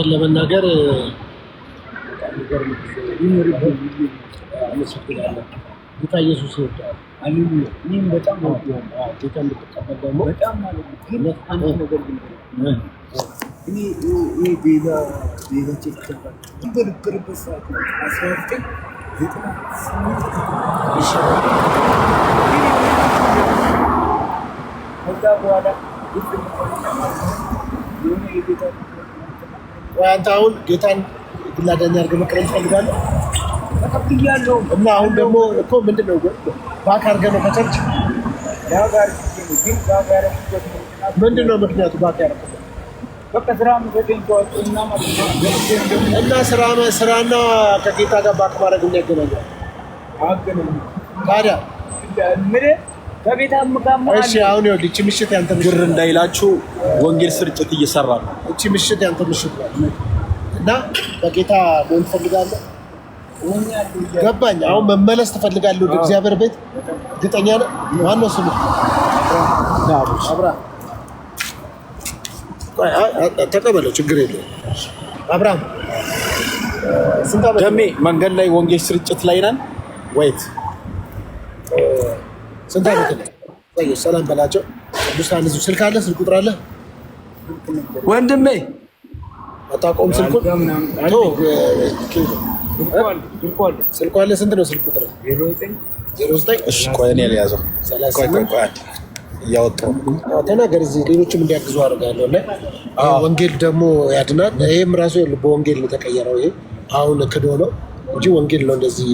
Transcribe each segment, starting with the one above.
ለመናገር ጌታ ኢየሱስ ይወዳል። እኔም በጣም ወዳለሁ። ጌታ እንድትቀበል ደግሞ በጣም ማለት ነው። አንድ ነገር እኔ ቤዛ ቸርች በነበረበት ሰዓት 1998 ከዛ በኋላ አንተ አሁን ጌታን ግል አዳኝ አድርገህ መቀበል ትፈልጋለህ? ተቀብያለሁ። እና አሁን ደግሞ እኮ ምንድን ነው ባክ አድርገህ ነው ከቸርች ምንድን ነው ምክንያቱ ባክ ያደረኩት? በቃ እና ስራና ከጌታ ጋር ባክ ማድረግ የሚያገናኛል ታዲያ እሺ አሁን ይኸውልህ እቺ ምሽት ያንተ ግር እንዳይላችሁ ወንጌል ስርጭት እየሰራ ነው። እቺ ምሽት ያንተ ምሽት ነው እና በጌታ ሞን ፈልጋለህ? ገባኝ። አሁን መመለስ ትፈልጋለህ ወደ እግዚአብሔር ቤት? እርግጠኛ ነህ? ማነው ስሙ? አብርሃም። ተቀበለው፣ ችግር የለውም። አብርሃም ስንት ዓመት ደሜ መንገድ ላይ ወንጌል ስርጭት ላይ ነን። ወይት ስንት ዓመት ነው? ሰላም በላቸው። ቅዱሳን ህዝብ ስልክ አለ? ስልክ ቁጥር አለ? ወንድሜ አታውቀውም? ስልኩን ስልኩ አለ? ስንት ነው ስልክ ቁጥር? 09 እሺ ቆይ እኔ ልያዘው። ቆይ እያወጣሁ ተናገር። እዚህ ሌሎችም እንዲያግዙ አደርጋለሁ። እና ወንጌል ደግሞ ያድናል። ይሄም ራሱ በወንጌል ነው የተቀየረው። ይሄ አሁን ክዶ ነው እንጂ ወንጌል ነው እንደዚህ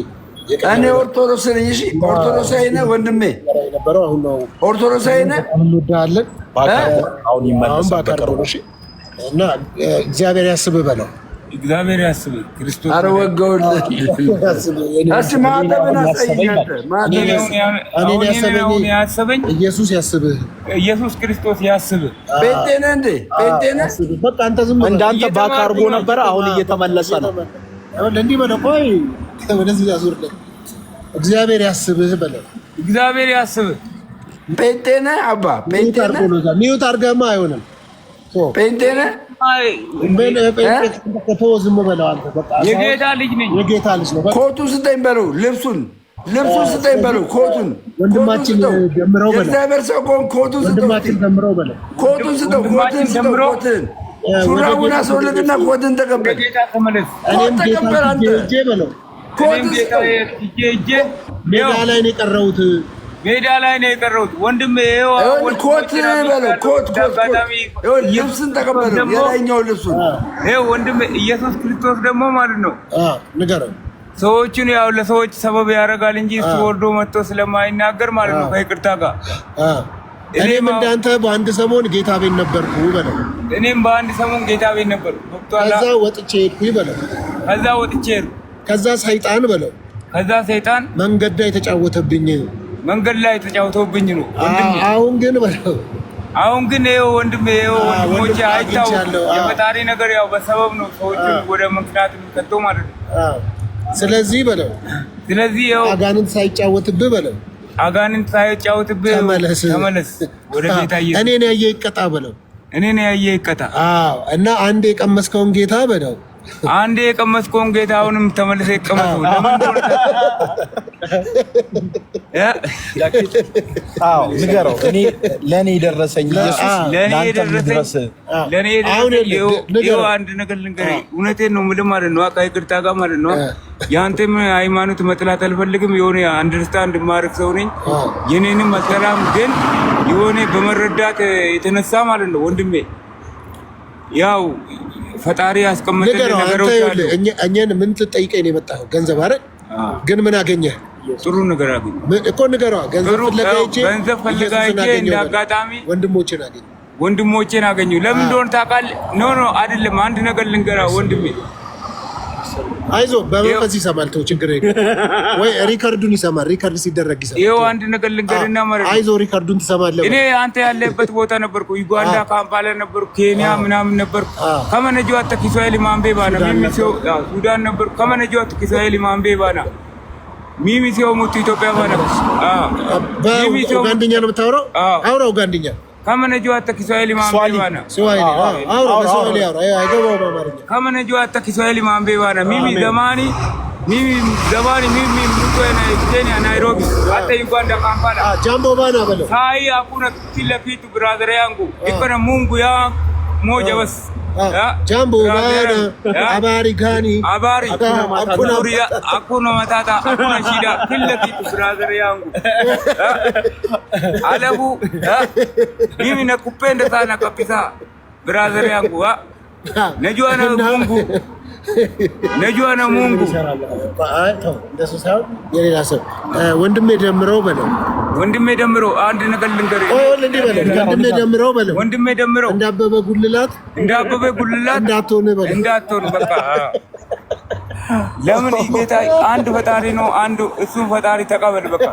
እኔ ኦርቶዶክስ ነኝ። እሺ ኦርቶዶክሳዊ ነህ ወንድሜ? ነበረው አሁን ነው ኦርቶዶክሳዊ ነህ? እንወዳለን። አሁን ይመለስ በቀረው። እሺ እና እግዚአብሔር ያስብህ በለው። እግዚአብሔር ያስብህ ክርስቶስ። ኧረ ወገውልህ። እሺ ማተብን አሳየኝ። እኔን ያሰበኝ ኢየሱስ ያስብህ። ኢየሱስ ክርስቶስ ያስብህ። ጴንጤ ነህ እንዴ? ጴንጤ ነህ? በቃ አንተ ዝም እንዳንተ ባክ አድርጎ ነበረ። አሁን እየተመለሰ ነው። አሁን እንዲህ በለው። ቆይ ወደዚህ ያዙርልህ። እግዚአብሔር ያስብህ በለው። እግዚአብሔር ያስብህ። ጴንጤ ነህ አባ? ጴንጤ ነህ? ሚዩት አድርገህማ አይሆንም። ጴንጤ ነህ? ዝም በለው አንተ። በቃ የጌታ ልጅ ነኝ። የጌታ ልጅ ነው። ኮቱን ስጠኝ በለው። ልብሱን ስጠኝ በለው። ኮቱን ወንድማችን ደምረው በለው። እግዚአብሔር ሰው ኮቱን ስጠው። ወንድማችን ደምረው በለው። ኮቱን ስጠው። ኮቱን ሱራውን አስወልድና ኮትን ተቀበል። እኔም ጌታ እጄ በለው። ሜዳ ላይ ነው የቀረሁት። ሜዳ ላይ ነው የቀረሁት ወንድሜ። ኮት በለው። ኮት ልብስን ተቀበል። የላይኛው ልብሱን ይኸው ወንድሜ። ኢየሱስ ክርስቶስ ደግሞ ማለት ነው ንገረው። ሰዎችን ያው ለሰዎች ሰበብ ያደርጋል እንጂ እሱ ወርዶ መጥቶ ስለማይናገር ማለት ነው ከይቅርታ ጋር እኔም እንዳንተ በአንድ ሰሞን ጌታ ቤት ነበርኩ በለው። እኔም በአንድ ሰሞን ጌታ ቤት ነበርኩ። ከዛ ወጥቼ ሄድኩኝ በለው። ከዛ ወጥቼ ሄድኩ። ከዛ ሰይጣን በለው። ከዛ ሰይጣን መንገድ ላይ ተጫወተብኝ። መንገድ ላይ ተጫውተውብኝ ነው ወንድሜ። አሁን ግን በለው። አሁን ግን ይኸው ወንድሜ፣ ይኸው ወንድሞቼ አይታወቅም። የፈጣሪ ነገር ያው በሰበብ ነው ሰዎችን ወደ ምክንያት የሚከተው ማለት ነው። ስለዚህ በለው። ስለዚህ ይኸው አጋንንት ሳይጫወትብህ በለው። አጋንንት ሳይጫወትብህ ተመለስ ወደ ጌታ ኢየሱስ። እኔን ያየ ይቀጣ በለው። እኔን ያየ ይቀጣ። አዎ። እና አንዴ የቀመስከውን ጌታ በለው። አንዴ የቀመስከውን ጌታ አሁንም ተመልሰህ ይቀመሰው። ለምን አዎ ንገረው። እኔ ለኔ ደረሰኝ ኢየሱስ ለኔ ደረሰኝ። ይኸው አንድ ነገር ልንገርህ። እውነቴን ነው የምልህ ማለት ነው። አቃይ ይቅርታ ጋር ማለት ነው። ያንተም ሃይማኖት መጥላት አልፈልግም። የሆነ አንደርስታንድ ማድረግ ሰው ነኝ። የኔንም መሰላም ግን የሆነ በመረዳት የተነሳ ማለት ነው ወንድሜ ያው ፈጣሪ ያስቀመጠልህ ነገሮች አሉ። እኛን ምን ልትጠይቀኝ ነው የመጣኸው? ገንዘብ አይደል? ግን ምን አገኘህ? ጥሩ ነገር አገኘሁ እኮ ንገረዋ። ገንዘብ ፈለጋ ሂጅ እንዳጋጣሚ ወንድሞቼን አገኘሁ። ለምን እንደሆነ ታውቃለህ? ኖ አይደለም። አንድ ነገር ልንገርህ ወንድሜ። አይዞህ በመንፈስ ይሰማል። ተው ችግር የለም። ወይ ሪከርዱን ይሰማል። ሪከርድ ሲደረግ ይሰማል። ይኸው አንድ ነገር ልንገርህና ማለት ነው። አይዞህ ሪከርዱን ትሰማለህ። እኔ አንተ ያለበት ቦታ ነበርኩ። ዩጋንዳ ካምፓላ ነበርኩ። ኬንያ ምናምን ነበርኩ። ከመነጆ አተኪሶኤል ማምቤ ባና ሚሚሲዮ ሱዳን ነበርኩ። ከመነጆ አተኪሶኤል ማምቤ ባና ሚሚሲዮ ሙት ኢትዮጵያ ባና። በኡጋንድኛ ነው የምታወራው? አውራ ኡጋንድኛ كما نجواتك سؤالي ما بيوانا سؤالي سؤالي كما نجواتك سؤالي ما بيوانا ميمي زماني mtuena Kenya Nairobi hata Uganda Kampala jambo bana bado sai hakuna kila kitu brother yangu iko na Mungu ya moja basi jambo bana habari gani habari hakuna matata hakuna shida kila kitu brother yangu alafu mimi nakupenda sana kabisa brother yangu najua na Mungu najua na Mungu እንደሱ ሳይሆን የሌላ ሰው ወንድሜ ደምረው በለው ወንድሜ ደምረው አንድ ነገር ልንገርህ ወንድሜ ደምረው በለው ወንድሜ ደምረው እንዳበበ ጉልላት እንዳትሆን በለው እንዳትሆን በቃ ለምን ጌታ አንድ ፈጣሪ ነው አንዱ እሱን ፈጣሪ ተቀበል በቃ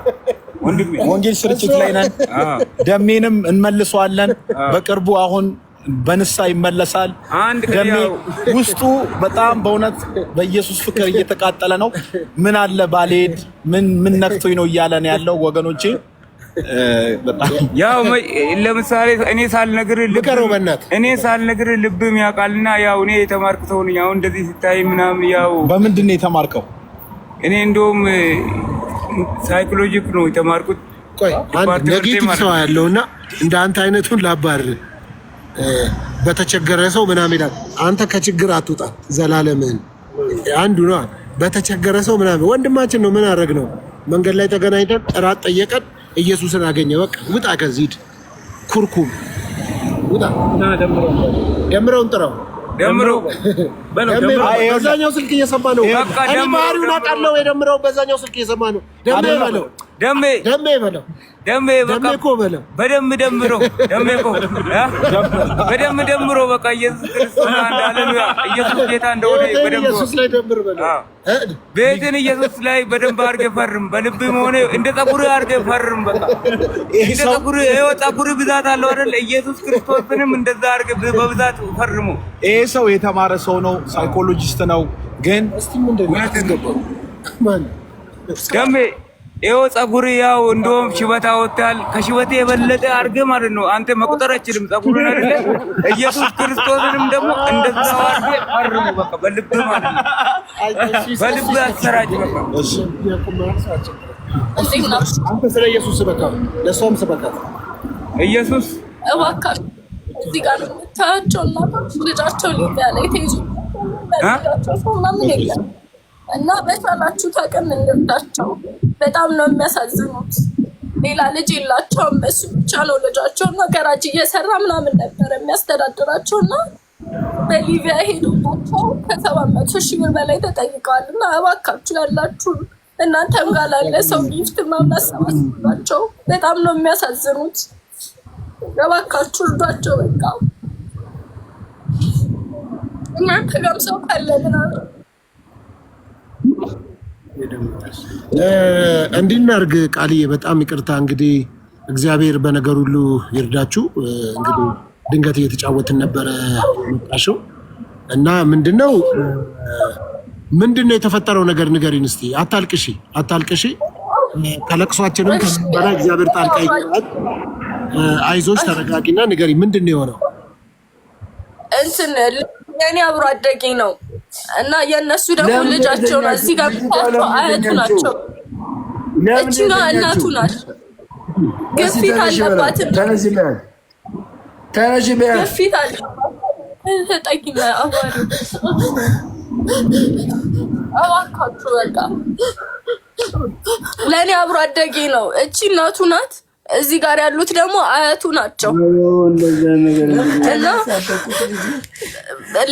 ወንድሜ ወንጌል ስርጭት ላይ ነን ደሜንም እንመልሰዋለን በቅርቡ አሁን በንሳ ይመለሳል ደሜ ውስጡ በጣም በእውነት በኢየሱስ ፍቅር እየተቃጠለ ነው ምን አለ ባልሄድ ምን ነክቶኝ ነው እያለ ነው ያለው ወገኖቼ በጣም ያው ለምሳሌ እኔ ሳልነግርህ ልብም ያውቃልና ያው እኔ የተማርኩ ሰው ነኝ አሁን እንደዚህ ሲታይ ምናምን ያው በምንድን ነው የተማርከው እኔ እንደውም ሳይኮሎጂክ ነው የተማርኩት ቆይ አንድ ኔጌቲቭ ሰው ያለውና እንደ አንተ አይነቱን ላባር በተቸገረ ሰው ምናምን ይላል አንተ ከችግር አትውጣ ዘላለምን አንዱ ነው በተቸገረ ሰው ምናምን ወንድማችን ነው ምን አረግ ነው መንገድ ላይ ተገናኝተን ጥራት ጠየቀን ኢየሱስን አገኘ በቃ ውጣ ከዚህ ኩርኩም ውጣ ደምረውን ጥራው ደምረው በዛኛው ስልክ እየሰማ ነው እኔ ማሪውን አውቃለሁ የደምረው በዛኛው ስልክ እየሰማ ነው ደሜ በለው ደሜ በቃ በደም ደምሮ በቃ ኢየሱስ ክርስቶስ ሃሌሉያ ኢየሱስ ጌታ እንደሆነ በደም ኢየሱስ ላይ ደምር በለው ቤትን ኢየሱስ ላይ በደንብ አድርገህ ፈርም በልብም ሆነ እንደ ፀጉር አድርገህ ፈርም በቃ እንደ ፀጉር ብዛት አለው አይደል ኢየሱስ ክርስቶስንም እንደዛ አድርገህ በብዛት ፈርሙ ይሄ ሰው የተማረ ሰው ነው ሳይኮሎጂስት ነው ግን እስቲ ምንድነው ያስገባው ማን ደሜ ይኸው ፀጉር ያው እንደውም ሽበታ ወጣል ከሽበቴ የበለጠ አድርገህ ማለት ነው አንተ መቁጠር አትችልም ፀጉርን አይደለ ኢየሱስ ክርስቶስንም ደግሞ እንደዛው አድርገህ ፈርሙ በቃ በልብ ማለት ነው በልብ አሰራጭ በቃ አንተ ስለ ኢየሱስ ስበካ ለሷም ስበካ ኢየሱስ እባክህ እዚህ ጋር ታቸውና ልጃቸው ሊያለ ተይዙ ታቸው ምናምን የለም እና በቻላችሁ ታቀም እንርዳቸው በጣም ነው የሚያሳዝኑት ሌላ ልጅ የላቸውም እሱ ብቻ ነው ልጃቸውና ገራጅ እየሰራ ምናምን ነበር የሚያስተዳድራቸውና በሊቢያ ሄዱባቸው ከ700,000 ብር በላይ ተጠይቀዋልና እባካችሁ ያላችሁ እናንተም ጋር ላለ ሰው ጊፍት ምናምን አሰባስቡላቸው በጣም ነው የሚያሳዝኑት እባካችሁ እርዷቸው በቃ እናንተ ጋር ሰው ካለ ምናምን እንዲናርግ ቃልዬ በጣም ይቅርታ እንግዲህ እግዚአብሔር በነገር ሁሉ ይርዳችሁ እንግዲህ ድንገት እየተጫወትን ነበረ መጣሽው እና ምንድነው የተፈጠረው ነገር ንገሪን እስቲ አታልቅሺ ከለቅሷችንም ከበራ እግዚአብሔር ጣልቃ ይገባል አይዞሽ ተረጋጊና ንገሪ ምንድነው የሆነው እንትን የኔ አብሮ አደጌ ነው እና የነሱ ደግሞ ልጃቸው ነው እዚህ ጋር ብታቸው አያቱ ናቸው እቺና እናቱ ናቸው ግፊት አለባት ግፊት አለባት ተጠቂና አዋሪ አዋካችሁ በቃ ለኔ አብሮ አደጌ ነው እቺ እናቱ ናት እዚህ ጋር ያሉት ደግሞ አያቱ ናቸው እና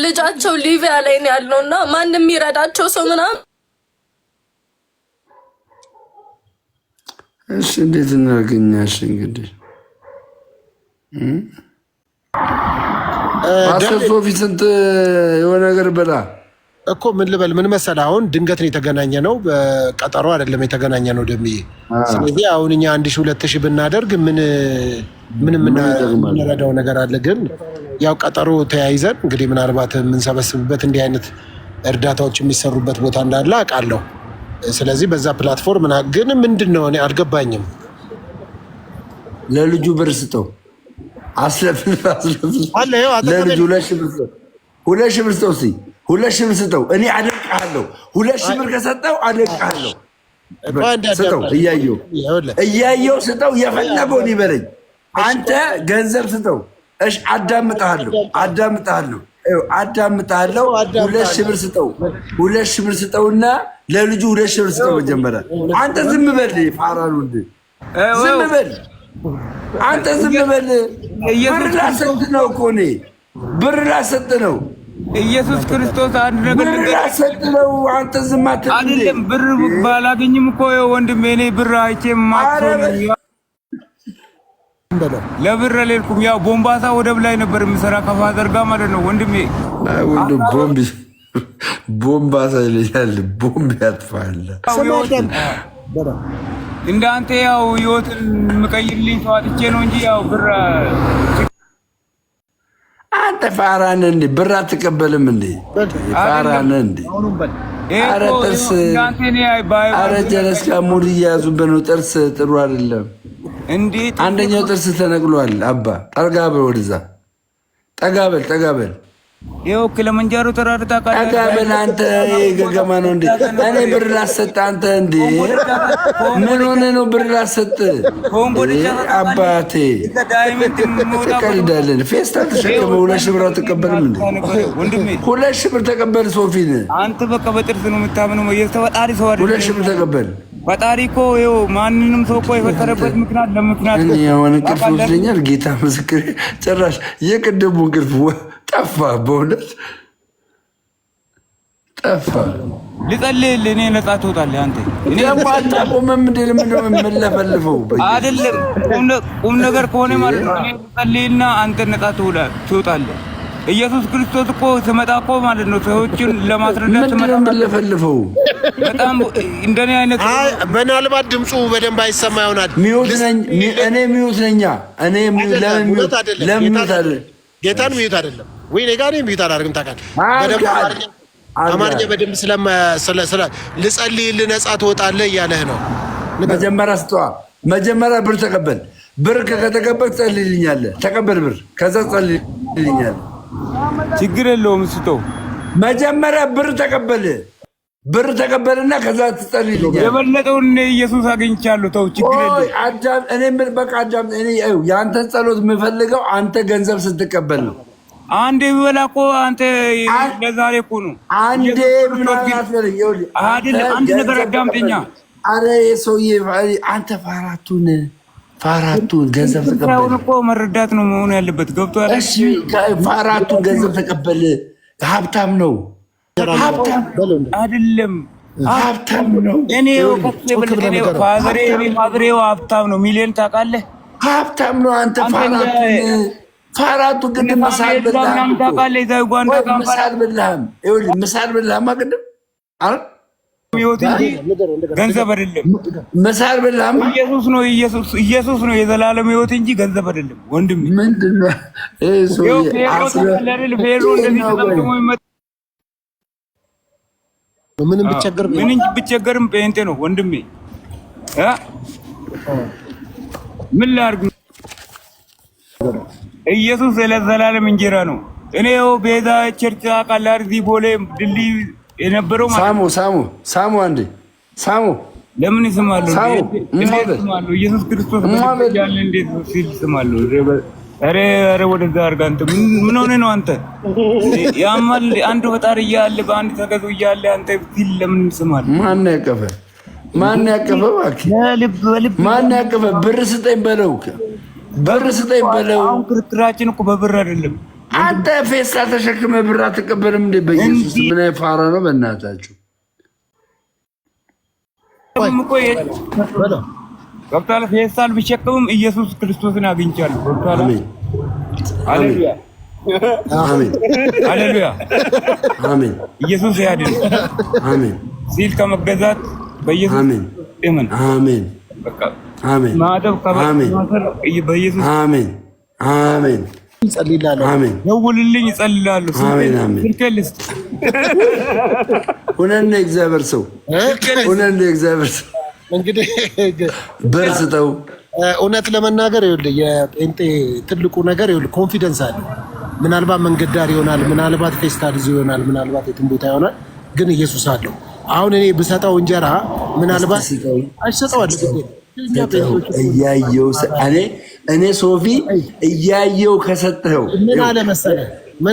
ልጃቸው ሊቢያ ላይ ነው ያለውና ማንንም የሚረዳቸው ሰው ምናምን እሺ እንዴት እናገኛሽ እንግዲህ ሶፊት እንት የሆነ ነገር በላ እኮ ምን ልበል ምን መሰለህ አሁን ድንገት ነው የተገናኘ ነው በቀጠሮ አይደለም የተገናኘ ነው ደምዬ ስለዚህ አሁን እኛ 1,000-2,000 ብናደርግ ምን የምንረዳው ነገር አለ ግን ያው ቀጠሮ ተያይዘን እንግዲህ ምናልባት የምንሰበስብበት እንዲህ አይነት እርዳታዎች የሚሰሩበት ቦታ እንዳለ አውቃለሁ ስለዚህ በዛ ፕላትፎርም ግን ምንድነው እኔ አልገባኝም ለልጁ ብር ስጠው አስለፍልፍ አለ ይኸው ለልጁ 2,000 ብር ስጠው። እስኪ 2,000 ብር ስጠው። እኔ አደንቅሃለሁ። 2,000 ብር ከሰጠው አደንቅሃለሁ። ስጠው፣ እያየው ስጠው። የፈለገውን ይበለኝ። አንተ ገንዘብ ስጠው። እሺ አዳምጥሃለሁ። 2,000 ብር ስጠው። 2,000 ብር ስጠውና ለልጁ 2,000 ብር ስጠው። መጀመሪያ አንተ ዝም በል። ፋራሉ እንደ ዝም በል አንተ ዝም በል። ብር ላሰጥ ነው እኮ እኔ ብር ላሰጥ ነው። ኢየሱስ ክርስቶስ አንድ ነገር ላሰጥ ነው። አንተ ዝም አትል። አይደለም ብር ባላገኝም እኮ ወንድሜ እኔ ብር አይቼ ማክሶን ለብር አልሄድኩም። ያው ቦምባሳ ወደብ ላይ ነበር የምሰራ ከፋዘር ጋር ማለት ነው ወንድሜ። ቦምባሳ ይለኛል። ቦምብ ያጥፋል። እንዳንተ ያው ህይወትን የምቀይርልኝ ሰው አጥቼ ነው እንጂ ያው ብር አንተ ፋራን እንዴ ብር አትቀበልም እንዴ? ፋራን እንዴ? ኧረ ጥርስ ኧረ ጀለስካ ሙድ እያያዙበት ነው። ጥርስ ጥሩ አይደለም። አንደኛው ጥርስ ተነቅሏል። አባ ጠጋ በል፣ ወደዛ ጠጋ በል። ይኸው ኪሊማንጃሮ ተራርታ ጠጋ በል። አንተ ገገማ ነው እንዴ? እኔ ብር ላሰጥ አንተ እንዴ? ምን ሆነ ነው ብር ላሰጥ? አባቴ ትቀልዳለን። ፌስታል ተሸከመ 2,000 ብር አትቀበልም እንዴ? 2,000 ብር ተቀበል። ሶፊን አንተ በቃ በጥርስ ነው የምታምነው። የተፈጣሪ ሰው አይደል? 2,000 ብር ተቀበል። ፈጣሪ እኮ ይኸው ማንንም ሰው እኮ የፈጠረበት ምክንያት ለምክንያት እኔ አሁን እንቅልፍ ወስደኛል። ጌታ ምስክር ጭራሽ የቅድሙ እንቅልፍ ጠፋ። በእውነት ጠፋ። ልጸልይልህ እኔ ነፃ ትወጣለህ። አንተ እኔ አታቆምም እንዴ? ለምን ነው የምለፈልፈው? አይደለም ቁም ነገር ከሆነ ማለት ነው። እኔ ልጸልይና አንተ ነፃ ትወጣለህ። ኢየሱስ ክርስቶስ እኮ ስመጣ እኮ ማለት ነው ሰዎችን ለማስረዳት ስመጣ የምለፈልፈው በጣም እንደኔ አይነት ምናልባት ድምፁ በደንብ አይሰማ ይሆናል። ሚውት ነኝ እኔ። ሚውት ነኝ እኔ። ለምን አይደለም? ጌታን ሚውት አይደለም ወይ? እኔ ጋር ሚውት አላደርግም። ታውቃለህ አማርኛ በደንብ ልጸልይልህ ነፃ ትወጣለህ እያለህ ነው። መጀመሪያ ስጠዋ። መጀመሪያ ብር ተቀበል። ብር ከተቀበል ትጸልይልኛለህ። ተቀበል ብር፣ ከዛ ትጸልይልኛለህ። ችግር የለውም። ስጠው። መጀመሪያ ብር ተቀበል። ብር ተቀበልና ከዛ ትጸልይልኛለህ። የበለጠውን ኢየሱስ አግኝቻለሁ። ተው፣ ችግር የለውም። እኔ በቃ እኔ የአንተን ጸሎት የምፈልገው አንተ ገንዘብ ስትቀበል ነው። አንዴ ቢበላ እኮ አንተ ለዛሬ እኮ ነው። አንዴ ምናምን አትበለኝ። አይደለም አንድ ነገር አዳምጠኛ። አረ ሰውዬ አንተ ፋራቱን ገንዘብ ተቀበል እኮ መረዳት ነው መሆኑ ያለበት። ገብቶሃል? እሺ ፋራቱን ገንዘብ ተቀበል። ሀብታም ነው። ሀብታም አይደለም ሀብታም ነው። እኔ ፋዘሬው ሀብታም ነው። ሚሊዮን ታውቃለህ? ሀብታም ነው። አንተ ፋራቱ ግን ምሳል በላህም። ምሳል በላህም ቅድም ህይወት እንጂ ገንዘብ አይደለም። ምሳል በላህም። ኢየሱስ ነው የዘላለም ህይወት እንጂ ገንዘብ አይደለም። ወንድሜ ምንድን ነው ምንም ብቸገርም ጴንጤ ነው ወንድሜ። ምን ላድርግ? ኢየሱስ ለዘላለም እንጀራ ነው። እኔው ቤዛ ቸርች አቃላር ዲ ቦሌ ድልድይ የነበረው ሳሙ አንዴ ሳሙ ለምን ይስማሉ? ኢየሱስ ክርስቶስ ያለ እንዴት ሲል ይስማሉ? ኧረ ወደዛ አድርጋ። አንተ ምን ሆነ ነው አንተ? ያማል አንድ ፈጣሪ እያለ በአንድ ተገዙ እያለ አንተ ሲል ለምን ይስማሉ? ማን ያቀፈ? ማን ያቀፈ? ብር ስጠኝ በለው። ብር ስጠኝ በለው። አሁን ክርክራችን እኮ በብር አይደለም። አንተ ፌስታል ተሸክመ ብር አትቀበልም እንዴ? በኢየሱስ ምን ፋራ ነው በእናታችሁ? ገብቶሃል? ፌስታል ቢሸከምም ኢየሱስ ክርስቶስን አግኝቻለሁ። ገብቶሃል? ሃሌሉያ ሃሌሉያ አሜን። ኢየሱስ ያድን አሜን ሲል ከመገዛት በኢየሱስ እመን። አሜን አሜን ማደብ በኢየሱስ አሜን አሜን አሜን። ደውልልኝ እጸልላለሁ። አሜን አሜን። ሁነን እግዚአብሔር ሰው ሁነን እግዚአብሔር ሰው እንግዲህ ብር ስጠው እውነት ለመናገር ይኸውልህ የጴንጤ ትልቁ ነገር ይኸውልህ ኮንፊደንስ አለ። ምናልባት መንገድ ዳር ይሆናል፣ ምናልባት ፌስታል ይዞ ይሆናል፣ ምናልባት የትም ቦታ ይሆናል፣ ግን ኢየሱስ አለው። አሁን እኔ ብሰጠው እንጀራ ምናልባት አይሰጠዋለሁ እያየው እኔ ሶፊ እያየው ከሰጠኸው ምን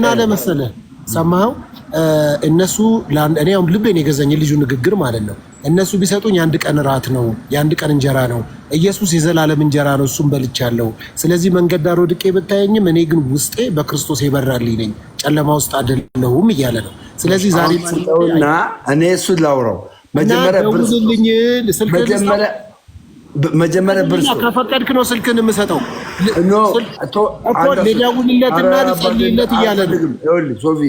አለ መሰለህ ሰማኸው? እነሱ እኔ አሁን ልቤን የገዛኝ ልጁ ንግግር ማለት ነው። እነሱ ቢሰጡኝ የአንድ ቀን ራት ነው፣ የአንድ ቀን እንጀራ ነው። ኢየሱስ የዘላለም እንጀራ ነው፣ እሱም በልቻለሁ። ስለዚህ መንገድ ዳር ወድቄ ብታየኝም እኔ ግን ውስጤ በክርስቶስ የበራልኝ ነኝ፣ ጨለማ ውስጥ አይደለሁም እያለ ነው። ስለዚህ ዛሬ እና እኔ እሱን ላውራው መጀመሪያ ብርስ ከፈቀድክ ነው ስልክን የምሰጠው እኮ ሊደውልለትና ሊጸልይለት እያለ ነው። ሶፊ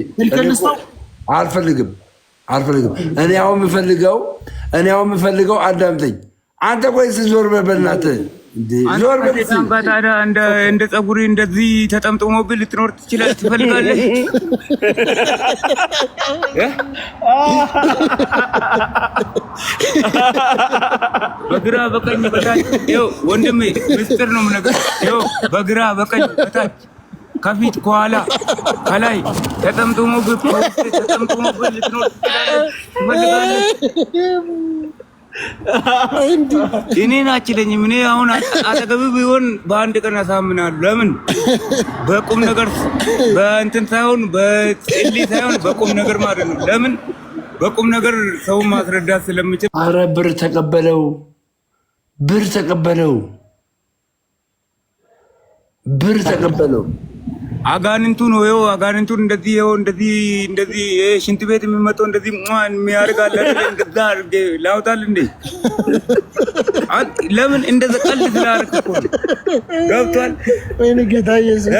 አልፈልግም። እኔ አሁን የምፈልገው አዳምጠኝ። አንተ ቆይ ዞር በል በእናትህ ዞር በል። ታዲያ እንደ ፀጉሪ እንደዚህ ተጠምጥሞብህ ልትኖር ትፈልጋለህ? በግራ በቀኝ በታች ይኸው ወንድሜ ምስጢር ነው የምነግርህ። ይኸው በግራ በቀኝ በታች ከፊት ከኋላ ከላይ ተጠምጥሞብህ ልትኖር ትፈልጋለህ? እኔን አችለኝም። እኔ አሁን አጠገብህ ቢሆን በአንድ ቀን አሳምናለሁ። ለምን? በቁም ነገር በእንትን ሳይሆን በጥሊ ሳይሆን በቁም ነገር ማለት ነው። ለምን? በቁም ነገር ሰውን ማስረዳት ስለምችል። አረ ብር ተቀበለው። አጋንንቱ ነው ይኸው አጋንንቱን እንደዚህ ሽንት ቤት የሚመጣው እንደዚህ የሚያደርግ አለ። እንደዛ አድርጌ ላውጣል እንዴ? ለምን እንደዛ ቀልድ ስላደረክ እኮ ነው። ገብቷል? ወይኔ ጌታ ኢየሱስ።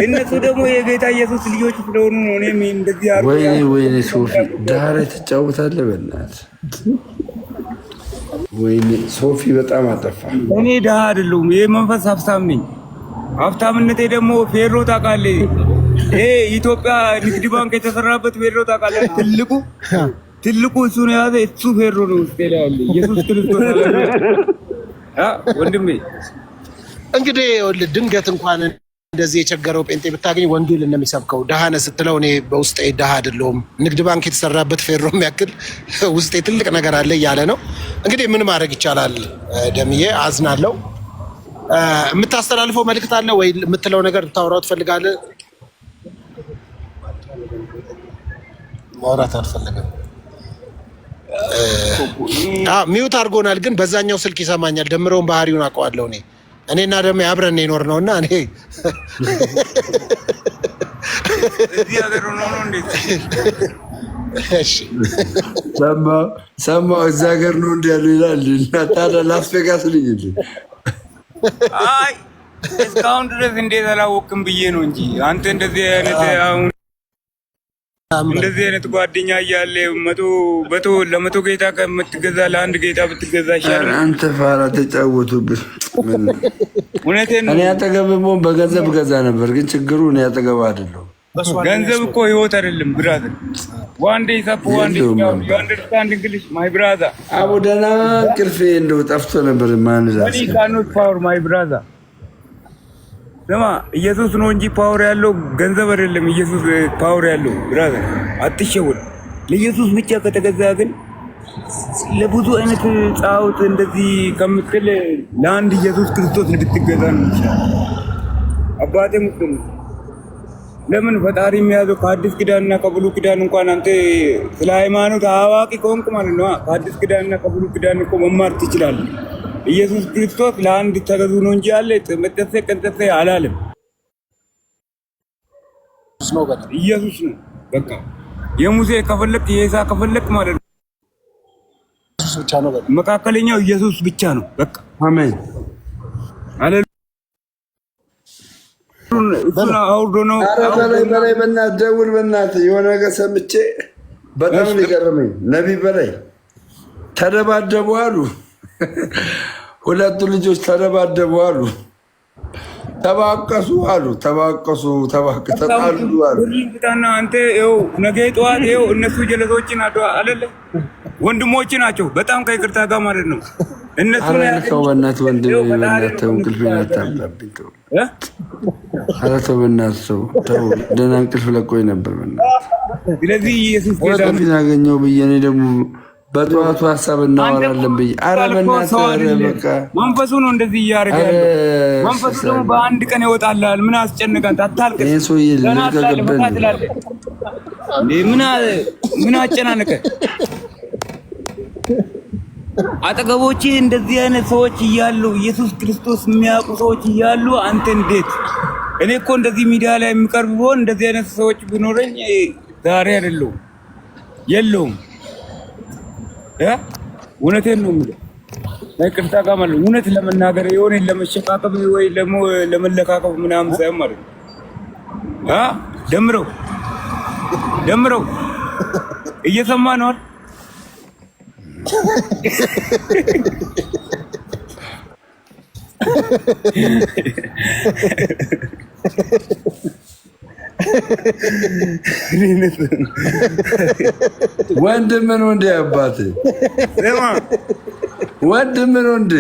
እነሱ ደግሞ የጌታ ኢየሱስ ልጆች ስለሆኑ ነው። እኔም እንደዚህ አድርጌ ወይኔ ሶፊ ዳር ትጫወታለህ በእናትህ። ወይኔ ሶፊ በጣም አጠፋ። እኔ ድሃ አይደለሁም፣ ይሄ መንፈስ ሀብታም ነኝ። ሀብታምነቴ ደግሞ ፌሮ ታውቃለህ? ይሄ ኢትዮጵያ ንግድ ባንክ የተሰራበት ፌሮ ታውቃለህ? ትልቁ እሱን የያዘ እሱ ፌሮ ነው ውስጥ ያለ ኢየሱስ ክርስቶስ ወንድሜ። እንግዲህ ድንገት እንኳን እንደዚህ የቸገረው ጴንጤ ብታገኝ ወንጌል እንደሚሰብከው ድሃ ነህ ስትለው እኔ በውስጤ ድሃ አይደለሁም፣ ንግድ ባንክ የተሰራበት ፌሮ የሚያክል ውስጤ ትልቅ ነገር አለ እያለ ነው። እንግዲህ ምን ማድረግ ይቻላል? ደምዬ አዝናለሁ። የምታስተላልፈው መልእክት አለ ወይ? የምትለው ነገር ታወራው ትፈልጋለህ? ማውራት አልፈልግም። ሚውት አድርጎናል፣ ግን በዛኛው ስልክ ይሰማኛል። ደምረውን ባህሪውን አውቀዋለሁ እኔና ደግሞ አብረን የኖር ነው እና እኔ ሰማሁ እዛ ሀገር ነው እንዲ ያሉ ይላል እና ታዲያ ላስ ቬጋስ ልኝ እንጂ አይ እስካሁን ድረስ እንዴት አላወቅም ብዬ ነው እንጂ አንተ እንደዚህ አይነት ጓደኛ እያለ ለመቶ ጌታ ከምትገዛ ለአንድ ጌታ ብትገዛ ይሻላል። አንተ ፋራ ተጫወቱብህ። እውነቴን ነው። እኔ አጠገብህ በገንዘብ ገዛ ነበር፣ ግን ችግሩ እኔ አጠገብ አይደለሁም። ገንዘብ እኮ ህይወት አይደለም ብራዘር። ዋንዴ ሳፕ ዋንዴ ዩ አንደርስታንድ እንግሊሽ ማይ ብራዘር። አቡ ደህና ቅልፌ እንደው ጠፍቶ ነበር። ማን ዛሬ ካኖት ፓወር ማይ ብራዘር። ስማ ኢየሱስ ነው እንጂ ፓወር ያለው ገንዘብ አይደለም። ኢየሱስ ፓወር ያለው ብራዘር፣ አትሸወድ። ለኢየሱስ ብቻ ከተገዛ ግን ለብዙ አይነት ጻውት እንደዚህ ከምትል ለአንድ ኢየሱስ ክርስቶስ እንድትገዛ ነው ይችላል። አባቴ ሙስሊም ለምን ፈጣሪ የሚያዘው ከአዲስ ኪዳንና ከብሉይ ኪዳን እንኳን አንተ ስለ ሃይማኖት አዋቂ ከሆንክ ማለት ነው ከአዲስ ኪዳንና ከብሉይ ኪዳን እኮ መማር ትችላለህ። ኢየሱስ ክርስቶስ ለአንድ ተገዙ ነው እንጂ ያለ መጠሰ ቀንጠሰ አላለም። ኢየሱስ ነው በቃ። የሙሴ ከፈለክ የኢሳ ከፈለክ ማለት ነው ብቻ ነው በቃ። መካከለኛው ኢየሱስ ብቻ ነው በቃ። አሜን አለ አውርዶ ነው። በላይ በእናትህ ደውል፣ በእናትህ የሆነ ነገር ሰምቼ በጣም ሊገርመኝ። ነቢይ በላይ ተደባደቡ አሉ። ሁለቱ ልጆች ተደባደቡ አሉ። ተባቀሱ አሉ። ተጣሉ አሉ። አንተ ይኸው ነገ ጠዋት ይኸው እነሱ ጀለሶች ናቸው አይደለ? ወንድሞች ናቸው። በጣም ከይቅርታ ጋር ማለት ነው። እነሱ ነው በእናትህ ወንድሜ በእናትህ እንቅልፌን አታምጣብኝ። ተው ኧረ ተው በእናትህ ተው። ደህና እንቅልፍ ለቆኝ ነበር በእናትህ። ስለዚህ ኢየሱስ ጌታ ነው ያገኘው ብዬ እኔ ደግሞ በጠዋቱ ሀሳብ እናወራለን ብዬ ኧረ በእናትህ በቃ መንፈሱ ነው እንደዚህ እያደረገ ያለው። መንፈሱ ደግሞ በአንድ ቀን ይወጣልሃል። ምን አስጨነቀን? አታልቅስ። ይሄ ሰውዬ ልቀቅብን። ምን አጨናነቀ? አጠገቦቼ እንደዚህ አይነት ሰዎች እያሉ ኢየሱስ ክርስቶስ የሚያውቁ ሰዎች እያሉ አንተ እንዴት? እኔ እኮ እንደዚህ ሚዲያ ላይ የሚቀርብ ቢሆን እንደዚህ አይነት ሰዎች ቢኖረኝ ዛሬ አይደለሁም የለውም። እውነቴን ነው የምልህ። ይቅርታ ጋር ማለት እውነት ለመናገር የሆነ ለመሸቃቀብ ወይ ለመለካከብ ምናምን ሳይሆን ማለት ነው። ደምረው እየሰማ ነው አይደል? ወንድም ነው እንደ አባቴ ወንድም ነው እንደ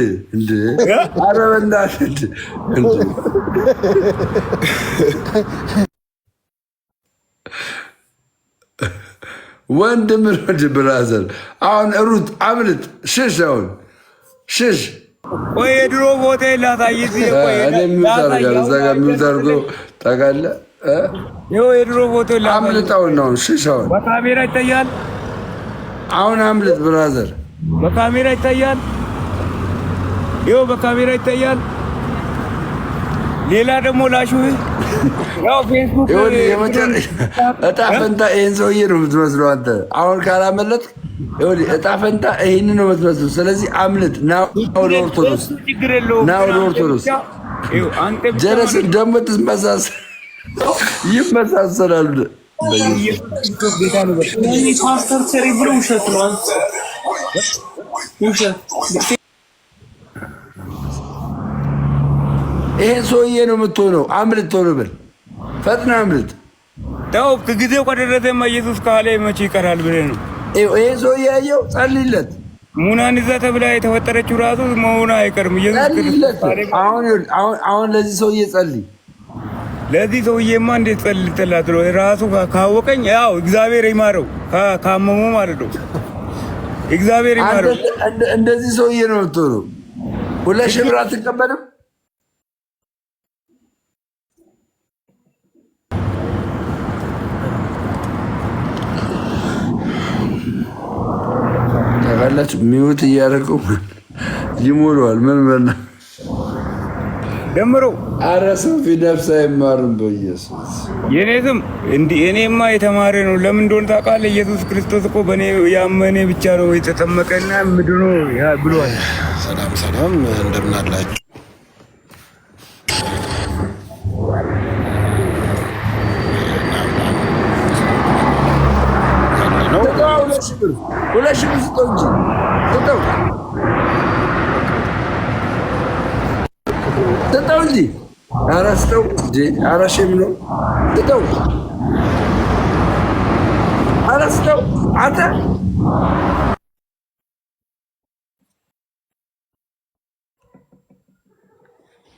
ኧረ በእናትህ ወንድም ነው እንደ ብራዘር። አሁን ሩት አምልጥ፣ ሽሽ፣ አሁን ሽሽ። ወይ የድሮ ቦታ ላሳይ እኔ የሚውታርጋል እዛ ጋር የሚውታርጎ ታውቃለህ። ይኸው የድሮ ፎቶ አምልጥ። አሁን ነው ሽሽ። አሁን በካሜራ ይታያል። አሁን አምልጥ ብራዘር፣ በካሜራ ይታያል። ይኸው በካሜራ ይታያል። ሌላ ደግሞ ላሹ ያው ፌስቡክ እጣ ፈንታ ይሄን ሰውዬ ነው የምትመስለው አንተ። አሁን ካላመለጥ እጣ ፈንታ ይሄን ነው የምትመስለው። ስለዚህ አምልጥ። ና ወደ ኦርቶዶክስ፣ ና ወደ ኦርቶዶክስ። ጀለስን ደግሞ ይመሳሰላሉ። ፓስተር ሰሪ ብሎ ውሸት ነው ውሸት። ይሄን ሰውዬ ነው የምትሆነው። አምልጥ፣ ቶሎ በል ፈጥና አምልጥ። ተው ከጊዜው ከደረሰማ ኢየሱስ ካለ መቼ ይቀራል ብለህ ነው። ይሄን ሰውዬ ያየው ጸልይለት። ሙናን እዛ ተብላ የተፈጠረችው ራሱ መሆኗ አይቀርም። ጸልይለት። አሁን ለዚህ ሰውዬ ጸልይ። ለዚህ ሰውዬማ እንዴት ጸልይለት ነው? ራሱ ካወቀኝ ያው እግዚአብሔር ይማረው፣ ካመሙ ማለት ነው። እግዚአብሔር ይማረው። እንደዚህ ሰውዬ ነው የምትሆነው። 2,000 ብር አትቀበልም? ታውቃላችሁ፣ ሚውት እያደረገው ይሞላዋል። ምን በላ ደምሮ ኧረ ሰፊ ነፍስ አይማርም በኢየሱስ የኔ ስም እንዲህ እኔማ የተማረ ነው። ለምን እንደሆነ ታውቃለህ? ኢየሱስ ክርስቶስ እኮ በእኔ ያመነ ብቻ ነው የተጠመቀና ምድኖ ብሏል። ሰላም እንደምን አላችሁ? ሁለት ሺህ ብር ስጠው እንጂ ስጠው እንጂ ኧረ ስጠው እንጂ ኧረ ሺህ ብር ነው ስጠው። ኧረ ስጠው አንተ